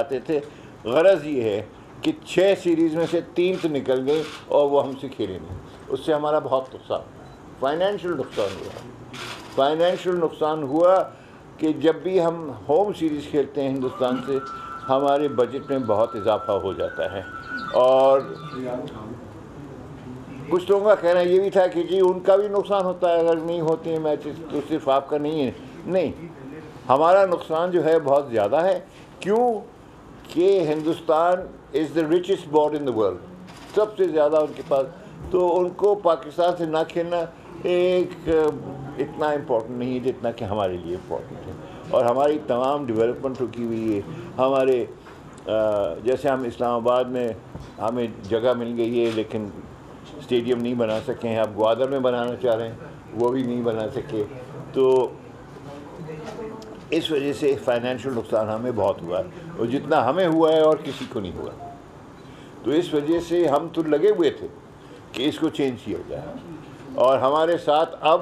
آتے تھے. غرض یہ ہے کہ 6 سیریز میں سے 3 تو نکل گئے اور وہ ہم سے کھیلے نہیں. اس سے ہمارا بہت نقصان ہوا, فائنینشیل نقصان ہوا کہ جب بھی ہم ہوم سیریز کھیلتے ہیں ہندوستان سے ہمارے بجٹ میں بہت اضافہ ہو جاتا ہے. اور کچھ لوگوں کا کہنا یہ بھی تھا کہ جی ان کا بھی نقصان ہوتا ہے اگر نہیں ہوتے ہیں میچز, تو صرف آپ کا نہیں ہے. نہیں, ہمارا نقصان جو ہے بہت زیادہ ہے. کیوں کہ Hindustan is the richest board in the world, سب سے زیادہ ان کے پاس, تو ان کو پاکستان سے نہ کھیلنا ایک اتنا امپورٹنٹ نہیں ہے جتنا کہ ہمارے لیے امپورٹنٹ ہے. اور ہماری تمام ڈیولپمنٹ رکی ہوئی ہے. ہمارے جیسے ہم اسلام آباد میں ہمیں جگہ مل گئی ہے لیکن اسٹیڈیم نہیں بنا سکے ہیں, اب گوادر میں بنانا چاہ رہے ہیں وہ بھی نہیں بنا سکے. تو اس وجہ سے فائنینشیل نقصان ہمیں بہت ہوا ہے, اور جتنا ہمیں ہوا ہے اور کسی کو نہیں ہوا. تو اس وجہ سے ہم تو لگے ہوئے تھے کہ اس کو چینج کیا جائے. اور ہمارے ساتھ اب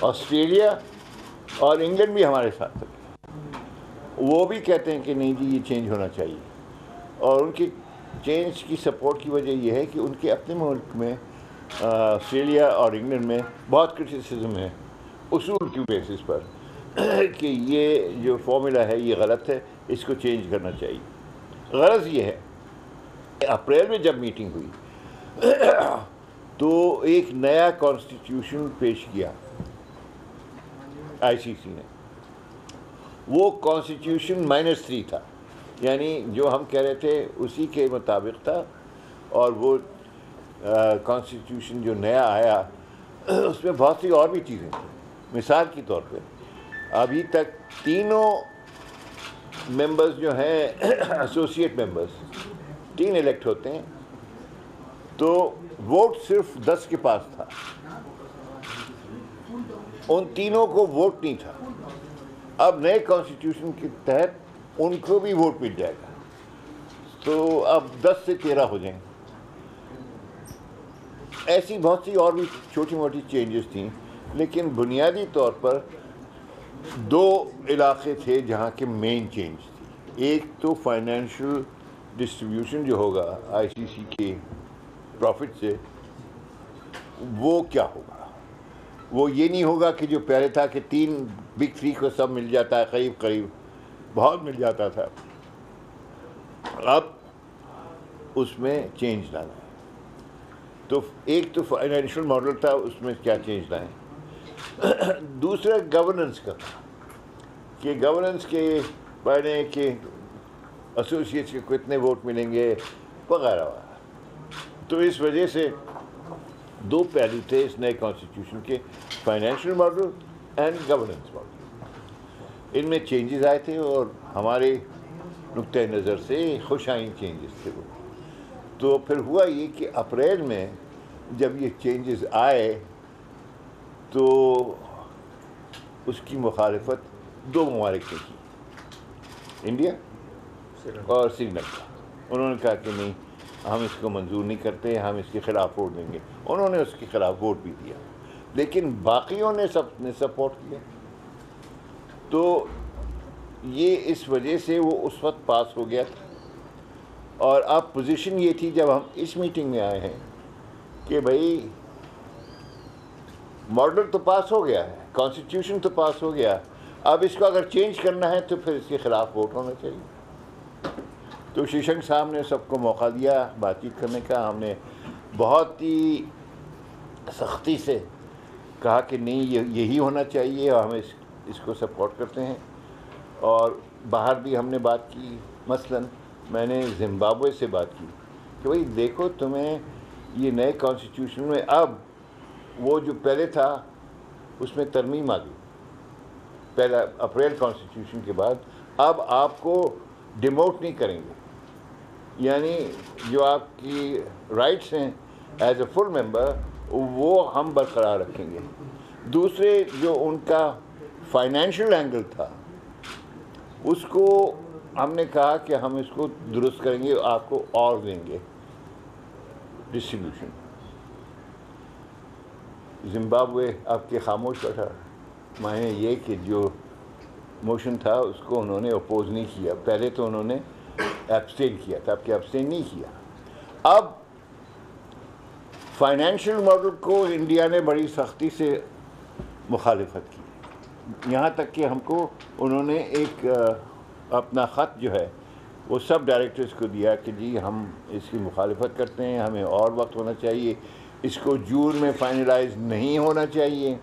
آسٹریلیا اور انگلینڈ بھی ہمارے ساتھ ہے, وہ بھی کہتے ہیں کہ نہیں جی یہ چینج ہونا چاہیے. اور ان کی چینج کی سپورٹ کی وجہ یہ ہے کہ ان کے اپنے ملک میں آسٹریلیا اور انگلینڈ میں بہت کرٹیسزم ہے اصول کی بیسس پر کہ یہ جو فارمولا ہے یہ غلط ہے, اس کو چینج کرنا چاہیے. غرض یہ ہے کہ اپریل میں جب میٹنگ ہوئی تو ایک نیا کانسٹیٹیوشن پیش کیا آئی سی سی نے. وہ کانسٹیٹیوشن -3 تھا, یعنی جو ہم کہہ رہے تھے اسی کے مطابق تھا. اور وہ کانسٹیٹیوشن جو نیا آیا اس میں بہت سی اور بھی چیزیں تھیں. مثال کے طور پہ ابھی تک تینوں ممبرز جو ہیں ایسوسیٹ ممبرز 3 الیکٹ ہوتے ہیں, تو ووٹ صرف 10 کے پاس تھا. ان تینوں کو ووٹ نہیں تھا. اب نئے کانسٹیٹیوشن کے تحت ان کو بھی ووٹ مل جائے گا, تو اب 10 سے 13 ہو جائیں گے. ایسی بہت سی اور بھی چھوٹی موٹی چینجز تھیں, لیکن بنیادی طور پر 2 علاقے تھے جہاں کے مین چینج تھی. ایک تو فائنینشیل ڈسٹریبیوشن جو ہوگا آئی سی سی کے پروفٹ سے, وہ کیا ہوگا. وہ یہ نہیں ہوگا کہ جو پہلے تھا کہ 3 بگ 3 کو سب مل جاتا ہے, قریب بہت مل جاتا تھا. اب اس میں چینج لانا ہے. تو ایک تو فائنینشیل ماڈل تھا, اس میں کیا چینج لائیں. دوسرا گورننس کا تھا کہ گورننس کے بارے کہ ایسوسیٹس کے کتنے ووٹ ملیں گے وغیرہ وغیرہ. تو اس وجہ سے 2 پہلو تھے اس نئے کانسٹیٹیوشن کے, financial model and governance model. ان میں چینجز آئے تھے اور ہمارے نقطۂ نظر سے خوش آئند چینجز تھے وہ. تو پھر ہوا یہ کہ اپریل میں جب یہ چینجز آئے تو اس کی مخالفت 2 ممالک نے کی, انڈیا اور سری لنکا. انہوں نے کہا کہ نہیں ہم اس کو منظور نہیں کرتے, ہم اس کے خلاف ووٹ دیں گے. انہوں نے اس کے خلاف ووٹ بھی دیا, لیکن باقیوں نے سب نے سپورٹ کیا. تو یہ اس وجہ سے وہ اس وقت پاس ہو گیا تھا. اور اب پوزیشن یہ تھی جب ہم اس میٹنگ میں آئے ہیں کہ بھائی ماڈل تو پاس ہو گیا ہے, کانسٹیٹیوشن تو پاس ہو گیا, اب اس کو اگر چینج کرنا ہے تو پھر اس کے خلاف ووٹ ہونا چاہیے. تو شیشنک صاحب نے سب کو موقع دیا بات چیت کرنے کا. ہم نے بہت ہی سختی سے کہا کہ نہیں یہی ہونا چاہیے اور ہم اس کو سپورٹ کرتے ہیں. اور باہر بھی ہم نے بات کی, مثلاً میں نے زمبابوے سے بات کی کہ بھائی دیکھو تمہیں یہ نئے کانسٹیٹیوشن میں اب وہ جو پہلے تھا اس میں ترمیم آ گئی. پہلا اپریل کانسٹیٹیوشن کے بعد اب آپ کو ڈیموٹ نہیں کریں گے, یعنی جو آپ کی رائٹس ہیں ایز اے فل ممبر وہ ہم برقرار رکھیں گے. دوسرے جو ان کا فائنینشیل اینگل تھا اس کو ہم نے کہا کہ ہم اس کو درست کریں گے, آپ کو اور دیں گے ڈسٹریبیوشن. زمبابوے آپ کے خاموش بیٹھا, معنی یہ کہ جو موشن تھا اس کو انہوں نے اپوز نہیں کیا. پہلے تو انہوں نے ایبسٹین کیا تھا, اب کہ ایبسٹین نہیں کیا. اب فائنینشیل ماڈل کو انڈیا نے بڑی سختی سے مخالفت کی, یہاں تک کہ ہم کو انہوں نے ایک اپنا خط جو ہے وہ سب ڈائریکٹرز کو دیا کہ جی ہم اس کی مخالفت کرتے ہیں, ہمیں اور وقت ہونا چاہیے, اس کو جون میں فائنلائز نہیں ہونا چاہیے,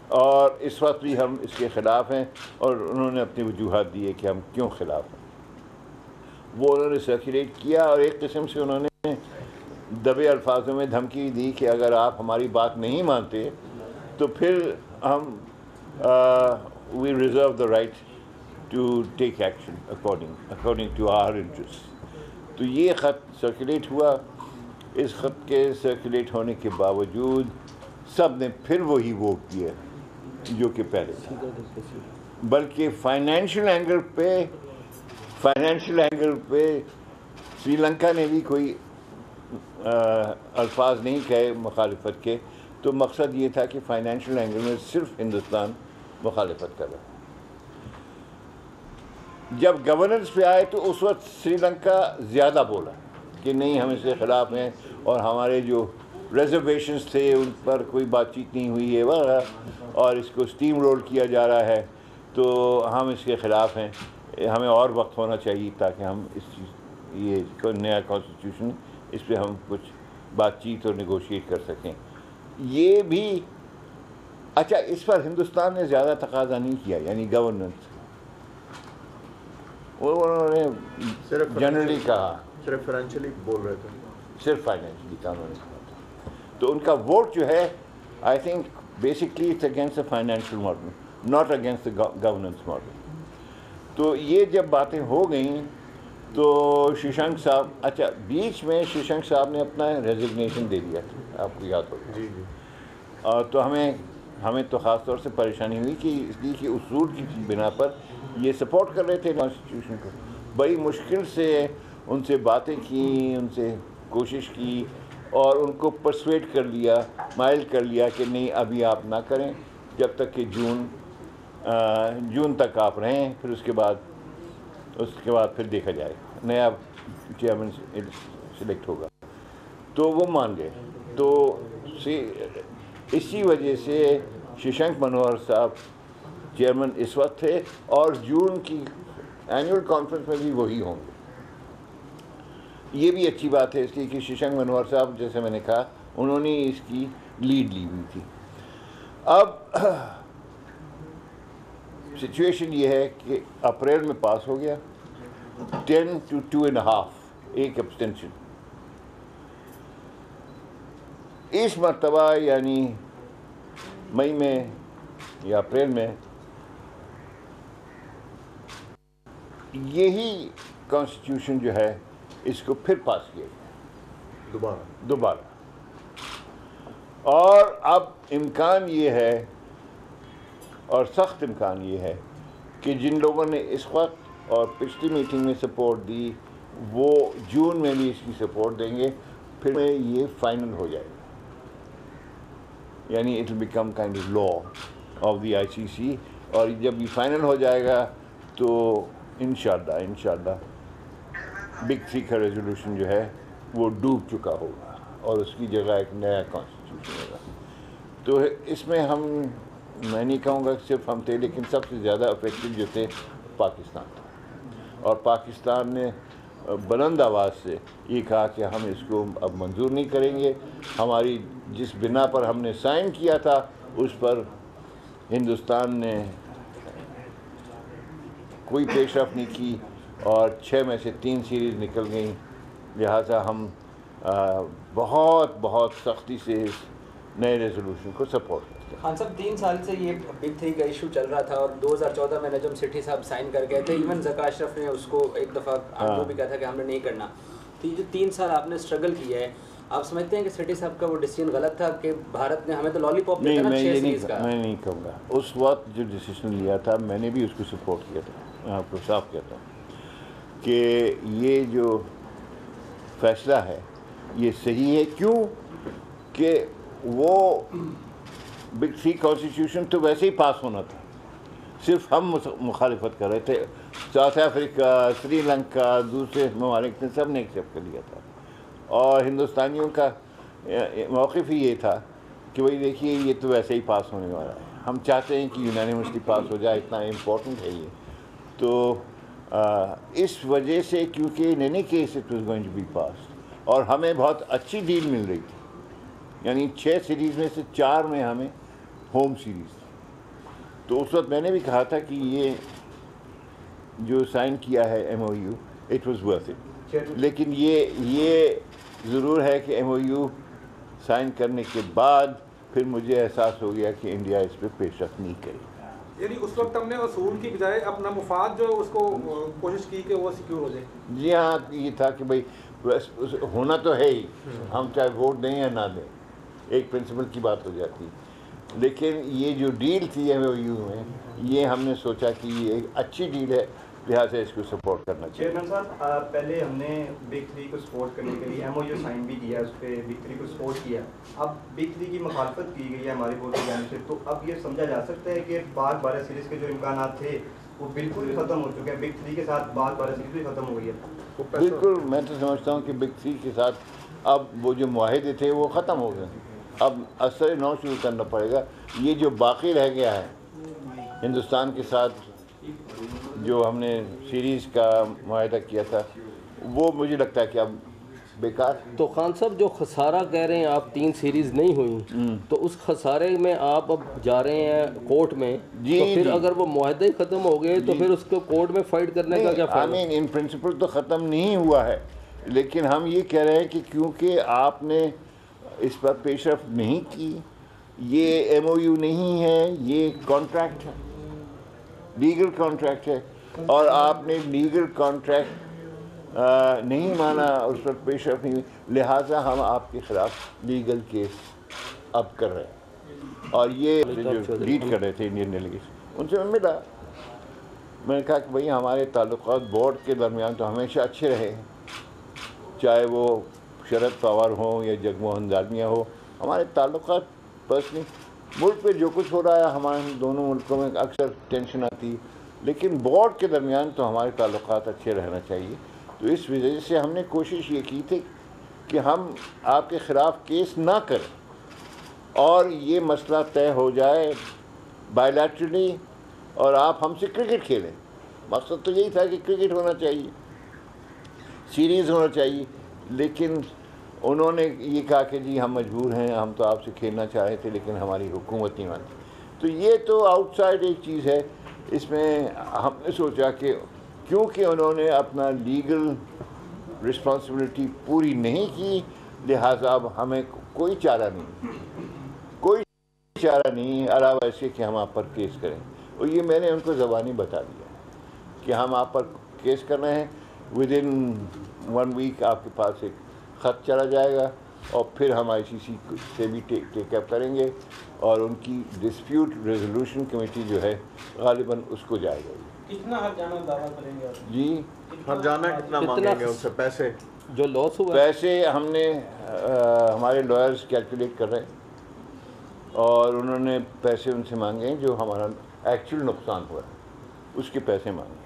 اور اس وقت بھی ہم اس کے خلاف ہیں. اور انہوں نے اپنی وجوہات دیے کہ ہم کیوں خلاف ہیں. وہ انہوں نے سرکولیٹ کیا, اور ایک قسم سے انہوں نے دبے الفاظوں میں دھمکی دی کہ اگر آپ ہماری بات نہیں مانتے تو پھر ہم we reserve the right to take action according to our interest. تو یہ خط سرکولیٹ ہوا. اس خط کے سرکولیٹ ہونے کے باوجود سب نے پھر وہی ووٹ کیا جو کہ پہلے تھا, بلکہ فائنینشیل اینگل پہ سری لنکا نے بھی کوئی الفاظ نہیں کہے مخالفت کے. تو مقصد یہ تھا کہ فائنینشیل اینگل میں صرف ہندوستان مخالفت کر رہا. جب گورننس پہ آئے تو اس وقت سری لنکا زیادہ بولا کہ نہیں ہم اس کے خلاف ہیں, اور ہمارے جو ریزرویشنز تھے ان پر کوئی بات چیت نہیں ہوئی ہے وغیرہ, اور اس کو اسٹیم رول کیا جا رہا ہے, تو ہم اس کے خلاف ہیں, ہمیں اور وقت ہونا چاہیے تاکہ ہم اس چیز یہ نیا کانسٹیٹیوشن اس پہ ہم کچھ بات چیت اور نیگوشیٹ کر سکیں. یہ بھی اچھا, اس پر ہندوستان نے زیادہ تقاضا نہیں کیا, یعنی گورننس وہ انہوں نے جنرلی کہا, صرف فائنینشلی بول رہے تھے, صرف فائنینشلی کا انہوں نے کہا تھا. تو ان کا ووٹ جو ہے I think basically it's against the financial model, not against the governance model. تو یہ جب باتیں ہو گئیں تو ششانک صاحب, اچھا بیچ میں ششانک صاحب نے اپنا ریزگنیشن دے دیا تھا, آپ کو یاد ہوگا. جی جی. اور تو ہمیں تو خاص طور سے پریشانی ہوئی کہ اس لیے کہ اصول کی بنا پر یہ سپورٹ کر رہے تھے کانسٹیٹیوشن کو. بڑی مشکل سے ان سے باتیں کی, ان سے کوشش کی, اور ان کو پرسویٹ کر لیا, مائل کر لیا کہ نہیں ابھی آپ نہ کریں, جب تک کہ جون تک آپ رہیں, پھر اس کے بعد پھر دیکھا جائے, نیا چیئرمین سلیکٹ ہوگا. تو وہ مان گئے. تو اسی وجہ سے ششانک منوہر صاحب چیئرمین اس وقت تھے, اور جون کی اینول کانفرنس میں بھی وہی ہوں گے. یہ بھی اچھی بات ہے اس لیے کہ ششانک منوہر صاحب جیسے میں نے کہا انہوں نے اس کی لیڈ لی ہوئی تھی. اب سچویشن یہ ہے کہ اپریل میں پاس ہو گیا 10 to 2.5, ایک ایبسٹینشن. اس مرتبہ یعنی مئی میں یا اپریل میں یہی کانسٹیٹیوشن جو ہے اس کو پھر پاس کیا گیا دوبارہ. اور اب امکان یہ ہے, اور سخت امکان یہ ہے, کہ جن لوگوں نے اس وقت اور پچھلی میٹنگ میں سپورٹ دی وہ جون میں بھی اس کی سپورٹ دیں گے, پھر میں یہ فائنل ہو جائے گا, یعنی it will become kind of law of the ICC. اور جب یہ فائنل ہو جائے گا تو انشاءاللہ بگ تھری کا ریزولوشن جو ہے وہ ڈوب چکا ہوگا, اور اس کی جگہ ایک نیا کانسٹیٹیوشن ہوگا. تو اس میں میں نہیں کہوں گا کہ صرف ہم تھے, لیکن سب سے زیادہ افیکٹڈ جو تھے پاکستان تھا. اور پاکستان نے بلند آواز سے یہ کہا کہ ہم اس کو اب منظور نہیں کریں گے. ہماری جس بنا پر ہم نے سائن کیا تھا اس پر ہندوستان نے کوئی پیش رفت نہیں کی, اور 6 میں سے 3 سیریز نکل گئیں. لہٰذا ہم بہت سختی سے اس نئے ریزولوشن کو سپورٹ کرتے ہیں. خان صاحب 3 سال سے یہ بگ تھری کا ایشو چل رہا تھا, اور 2014 میں نجم سیٹھی صاحب سائن کر گئے تھے. ایون ذکا اشرف نے اس کو ایک دفعہ وہ بھی کہا تھا کہ ہم نے نہیں کرنا. تو یہ جو 3 سال آپ نے اسٹرگل کیا ہے, آپ سمجھتے ہیں کہ سیٹھی صاحب کا وہ ڈیسیجن غلط تھا کہ بھارت نے ہمیں تو لالی پاپ دیا تھا نا 6 سیریز کا؟ میں نہیں کہوں گا. اس وقت جو ڈیسیزن لیا تھا میں نے بھی اس کو سپورٹ کیا تھا. میں آپ کو صاف کہتا ہوں کہ یہ جو فیصلہ ہے یہ صحیح ہے. کیوں کہ وہ بگ تھری کانسٹیٹیوشن تو ویسے ہی پاس ہونا تھا, صرف ہم مخالفت کر رہے تھے. ساؤتھ افریقہ، سری لنکا، دوسرے ممالک نے سب نے ایکسیپٹ کر لیا تھا. اور ہندوستانیوں کا موقف ہی یہ تھا کہ بھائی دیکھیے یہ تو ویسے ہی پاس ہونے والا ہے، ہم چاہتے ہیں کہ یونانیمسلی پاس ہو جائے، اتنا امپورٹنٹ ہے یہ. تو اس وجہ سے کیونکہ in any case it was going to be pass, اور ہمیں بہت اچھی ڈیل مل رہی تھی، یعنی 6 سیریز میں سے 4 میں ہمیں ہوم سیریز تھی. تو اس وقت میں نے بھی کہا تھا کہ یہ جو سائن کیا ہے M O U it was worth it. لیکن یہ ضرور ہے کہ ایم او یو سائن کرنے کے بعد پھر مجھے احساس ہو گیا کہ انڈیا اس پہ پیش رفت نہیں کرے. یعنی اس وقت ہم نے اصول کی بجائے اپنا مفاد جو اس کو کوشش کی کہ وہ سیکیور ہو جائے. جی ہاں، یہ تھا کہ بھائی ہونا تو ہے ہی، ہم چاہے ووٹ دیں یا نہ دیں، ایک پرنسپل کی بات ہو جاتی. لیکن یہ جو ڈیل تھی ایم او یو میں، یہ ہم نے سوچا کہ یہ ایک اچھی ڈیل ہے، لہٰذا اس کو سپورٹ کرنا چاہیے. چیئرمین صاحب، پہلے ہم نے بگ 3 کو سپورٹ کرنے کے لیے ایم او یو سائن بھی کیا، اس پہ بگ 3 کو سپورٹ کیا. اب بگ 3 کی مخالفت کی گئی ہے ہماری بورڈ کی جانب سے، تو اب یہ سمجھا جا سکتا ہے کہ پاک بھارت سیریز کے جو امکانات تھے وہ بالکل بھی ختم ہو چکے ہیں، بگ 3 کے ساتھ پاک بھارت سیریز بھی ختم ہو گئی ہے. بالکل، میں تو سمجھتا ہوں کہ بگ 3 کے ساتھ اب وہ جو معاہدے تھے وہ ختم ہو گئے، اب اثر نو شروع کرنا پڑے گا. یہ جو باقی رہ گیا ہے ہندوستان کے ساتھ جو ہم نے سیریز کا معاہدہ کیا تھا، وہ مجھے لگتا ہے کہ اب بیکار. تو خان صاحب جو خسارہ کہہ رہے ہیں آپ 3 سیریز نہیں ہوئی، تو اس خسارے میں آپ اب جا رہے ہیں کورٹ میں، تو پھر اگر وہ معاہدے ہی ختم ہو گئے تو پھر اس کو کورٹ میں فائٹ کرنے کا کیا فائدہ؟ ان پرنسپل تو ختم نہیں ہوا ہے، لیکن ہم یہ کہہ رہے ہیں کہ کیونکہ آپ نے اس پر پیش رفت نہیں کی، یہ ایم او یو نہیں ہے، یہ کانٹریکٹ ہے، لیگل کانٹریکٹ ہے، اور آپ نے لیگل کانٹریکٹ نہیں مانا، اس پر پیش رفت نہیں ہوئی، لہٰذا ہم آپ کے خلاف لیگل کیس اب کر رہے ہیں. اور یہ جو لیڈ کر رہے تھے انڈین ڈیلیگیشن، ان سے میں ملا، میں نے کہا کہ بھئی ہمارے تعلقات بورڈ کے درمیان تو ہمیشہ اچھے رہے ہیں، چاہے وہ شرد پوار ہوں یا جگموہن ڈالمیا ہو، ہمارے تعلقات پرسنلی ملک پہ جو کچھ ہو رہا ہے ہمارے دونوں ملکوں میں اکثر ٹینشن آتی ہے، لیکن بورڈ کے درمیان تو ہمارے تعلقات اچھے رہنا چاہیے. تو اس وجہ سے ہم نے کوشش یہ کی تھی کہ ہم آپ کے خلاف کیس نہ کریں اور یہ مسئلہ طے ہو جائے بائیلیٹرلی، اور آپ ہم سے کرکٹ کھیلیں. مقصد تو یہی تھا کہ کرکٹ ہونا چاہیے، سیریز ہونا چاہیے، لیکن انہوں نے یہ کہا کہ جی ہم مجبور ہیں، ہم تو آپ سے کھیلنا چاہ رہے تھے لیکن ہماری حکومت نہیں مانتی. تو یہ تو آؤٹ سائڈ ایک چیز ہے. اس میں ہم نے سوچا کہ کیونکہ انہوں نے اپنا لیگل رسپانسبلٹی پوری نہیں کی، لہٰذا اب ہمیں کوئی چارہ نہیں علاوہ اس کے کہ ہم آپ پر کیس کریں. اور یہ میں نے ان کو زبانی بتا دیا کہ ہم آپ پر کیس کر رہے ہیں، ود ان 1 ویک آپ کے پاس ایک خط چلا جائے گا، اور پھر ہم آئی سی سی سے بھی ٹیک اپ کریں گے، اور ان کی ڈسپیوٹ ریزولوشن کمیٹی جو ہے غالباً اس کو جائے گا. کتنا ہرجانہ دعویٰ کریں گے آپ؟ جی ہرجانہ کتنا مانگیں گے ان سے پیسے؟ جو لاس ہوا پیسے ہم نے ہمارے لائرز کیلکولیٹ کر رہے ہیں، اور انہوں نے پیسے ان سے مانگے ہیں جو ہمارا ایکچوئل نقصان ہوا ہے، اس کے پیسے مانگے.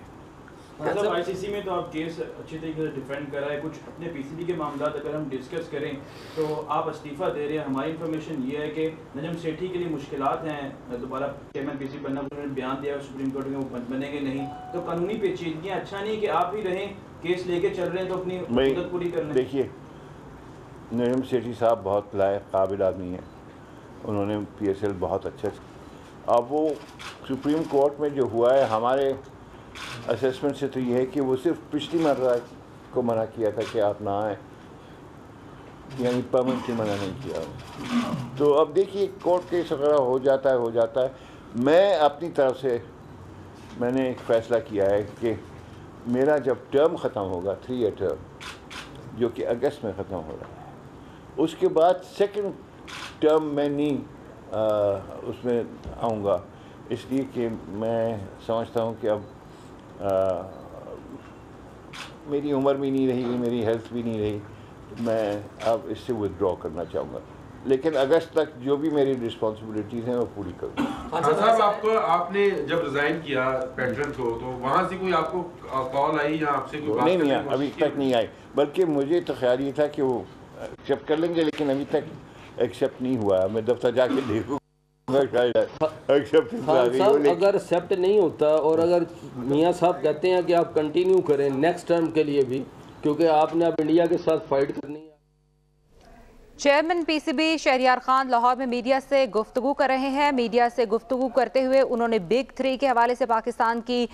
مطلب آئی سی سی میں تو آپ کیس اچھی طریقے سے ڈیفینڈ کر رہے ہیں. کچھ اپنے پی سی بی کے معاملات اگر ہم ڈسکس کریں تو آپ استعفیٰ دے رہے ہیں. ہماری انفارمیشن یہ ہے کہ نجم سیٹھی کے لیے مشکلات ہیں، دوبارہ چیئرمین پی سی بننا، انہوں نے بیان دیا سپریم کورٹ میں وہ بنیں گے نہیں، تو قانونی پیچیدگیاں اچھا نہیں کہ آپ ہی رہیں، کیس لے کے چل رہے ہیں تو اپنی مدت پوری کر لیں. دیکھیے نجم سیٹھی صاحب بہت لائق قابل آدمی ہیں، انہوں نے پی ایس ایل بہت اچھا. اب وہ سپریم کورٹ میں جو ہوا ہے ہمارے اسیسمنٹ سے تو یہ ہے کہ وہ صرف پچھلی مرہ کو منع کیا تھا کہ آپ نہ آئیں، یعنی پرمنٹلی منع نہیں کیا. تو اب دیکھیے کورٹ کیس وغیرہ ہو جاتا ہے. میں اپنی طرف سے میں نے ایک فیصلہ کیا ہے کہ میرا جب ٹرم ختم ہوگا 3 ایئر ٹرم جو کہ اگست میں ختم ہو رہا ہے، اس کے بعد سیکنڈ ٹرم میں نہیں اس میں آؤں گا، اس لیے کہ میں سمجھتا ہوں کہ اب میری عمر بھی نہیں رہی، میری ہیلتھ بھی نہیں رہی، میں اب اس سے ودرا کرنا چاہوں گا. لیکن اگست تک جو بھی میری رسپانسبلٹیز ہیں وہ پوری کروں. خان صاحب آپ نے جب ریزائن کیا پیٹرن کو تو وہاں سے کوئی آپ کو کال آئی یا آپ سے کوئی بات نہیں ابھی تک نہیں آئی, بلکہ مجھے تو خیال یہ تھا کہ وہ ایکسیپٹ کر لیں گے, لیکن ابھی تک ایکسیپٹ نہیں ہوا. میں دفتر جا کے دیکھوں اگر ایکسیپٹ نہیں ہوتا اور اگر میاں صاحب کہتے ہیں کہ آپ کنٹینیو کریں نیکسٹ ٹرم کے لیے بھی, کیونکہ آپ نے اب انڈیا کے ساتھ فائٹ کرنی ہے. Chairman P C B Shahryar Khan Lahore میں میڈیا سے گفتگو کر رہے ہیں. میڈیا سے گفتگو کرتے ہوئے انہوں نے بگ 3 کے حوالے سے پاکستان کی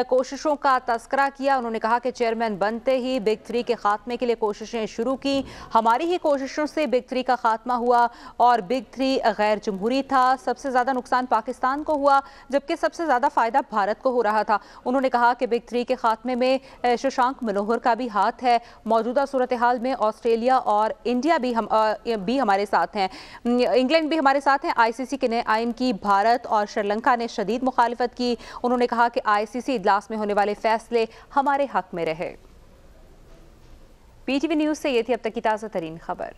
کوششوں کا تذکرہ کیا. انہوں نے کہا کہ چیئرمین بنتے ہی بگ 3 کے خاتمے کے لیے کوششیں شروع کی. ہماری ہی کوششوں سے بگ 3 کا خاتمہ ہوا اور بگ 3 غیر جمہوری تھا. سب سے زیادہ نقصان پاکستان کو ہوا جبکہ سب سے زیادہ فائدہ بھارت کو ہو رہا تھا. انہوں نے کہا کہ بگ 3 کے خاتمے میں ششانک منوہر کا بھی ہاتھ ہے. موجودہ صورتحال میں آسٹریلیا اور انڈیا بھی ہمارے ساتھ ہیں, انگلینڈ بھی ہمارے ساتھ ہیں. آئی سی سی کے نئے آئین کی بھارت اور سری لنکا نے شدید مخالفت کی. انہوں نے کہا کہ آئی سی سی اجلاس میں ہونے والے فیصلے ہمارے حق میں رہے. پی ٹی وی نیوز سے یہ تھی اب تک کی تازہ ترین خبر.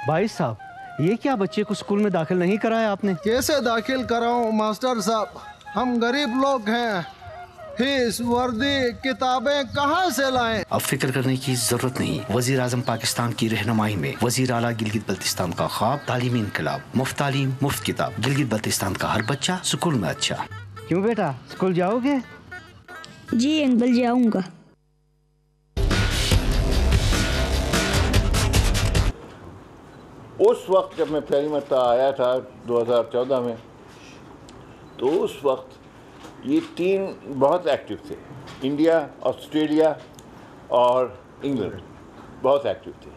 بھائی صاحب یہ کیا بچے کو اسکول میں داخل نہیں کرایا آپ نے؟ کیسے داخل کراؤں ماسٹر صاحب, ہم غریب لوگ ہیں, فیس وردی کتابیں کہاں سے لائیں؟ اب فکر کرنے کی ضرورت نہیں. وزیر اعظم پاکستان کی رہنمائی میں وزیر اعلیٰ گلگت بلتستان کا خواب تعلیمی انقلاب. مفت تعلیم مفت کتاب. گلگت بلتستان کا ہر بچہ اسکول میں اچھا. کیوں بیٹا اسکول جاؤ گے؟ جی انکل جاؤں گا. اس وقت جب میں پہلی مرتبہ آیا تھا 2014 میں, تو اس وقت یہ 3 بہت ایکٹیو تھے. انڈیا, آسٹریلیا اور انگلینڈ بہت ایکٹیو تھے,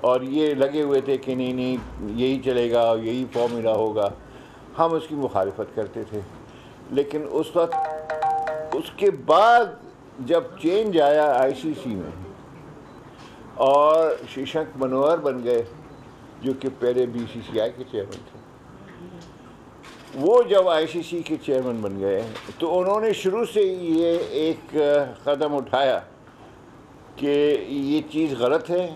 اور یہ لگے ہوئے تھے کہ نہیں یہی چلے گا, یہی فارمولا ہوگا. ہم اس کی مخالفت کرتے تھے. لیکن اس وقت اس کے بعد جب چینج آیا آئی سی سی میں اور ششانک منوہر بن گئے جو کہ پہلے بی سی سی آئی کے چیئرمین تھے, وہ جب آئی سی سی کے چیئرمین بن گئے تو انہوں نے شروع سے یہ ایک قدم اٹھایا کہ یہ چیز غلط ہے,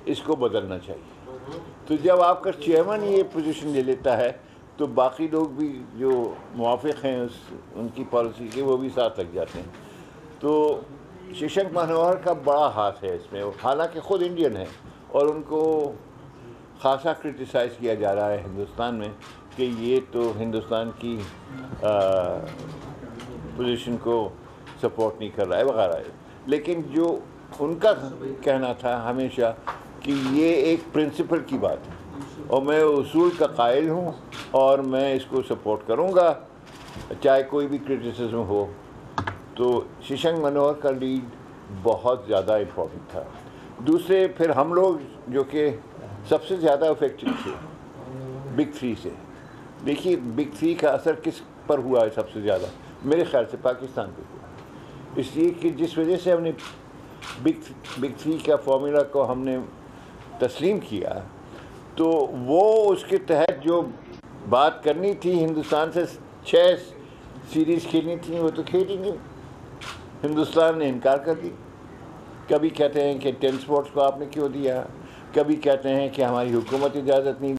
اس کو بدلنا چاہیے. تو جب آپ کا چیئرمین یہ پوزیشن لے لیتا ہے تو باقی لوگ بھی جو موافق ہیں ان کی پالیسی کے, وہ بھی ساتھ لگ جاتے ہیں. تو ششانک منوہر کا بڑا ہاتھ ہے اس میں, حالانکہ خود انڈین ہے اور ان کو خاصا کرٹیسائز کیا جا رہا ہے ہندوستان میں کہ یہ تو ہندوستان کی پوزیشن کو سپورٹ نہیں کر رہا ہے وغیرہ. لیکن جو ان کا کہنا تھا ہمیشہ کہ یہ ایک پرنسپل کی بات ہے اور میں اصول کا قائل ہوں اور میں اس کو سپورٹ کروں گا چاہے کوئی بھی کرٹیسزم ہو. تو ششانک منوہر کا لیڈ بہت زیادہ امپورٹنٹ تھا. دوسرے پھر ہم لوگ جو کہ سب سے زیادہ افیکٹڈ تھے بگ 3 سے. دیکھیے بگ 3 کا اثر کس پر ہوا ہے سب سے زیادہ؟ میرے خیال سے پاکستان پہ ہوا, اس لیے کہ جس وجہ سے ہم نے بگ 3 کا فارمولا کو ہم نے تسلیم کیا, تو وہ اس کے تحت جو بات کرنی تھی ہندوستان سے 6 سیریز کھیلنی تھیں وہ تو کھیلی نہیں. ہندوستان نے انکار کر دی. کبھی کہتے ہیں کہ 10 اسپورٹس کو آپ نے کیوں دیا, کبھی کہتے ہیں کہ ہماری حکومت اجازت نہیں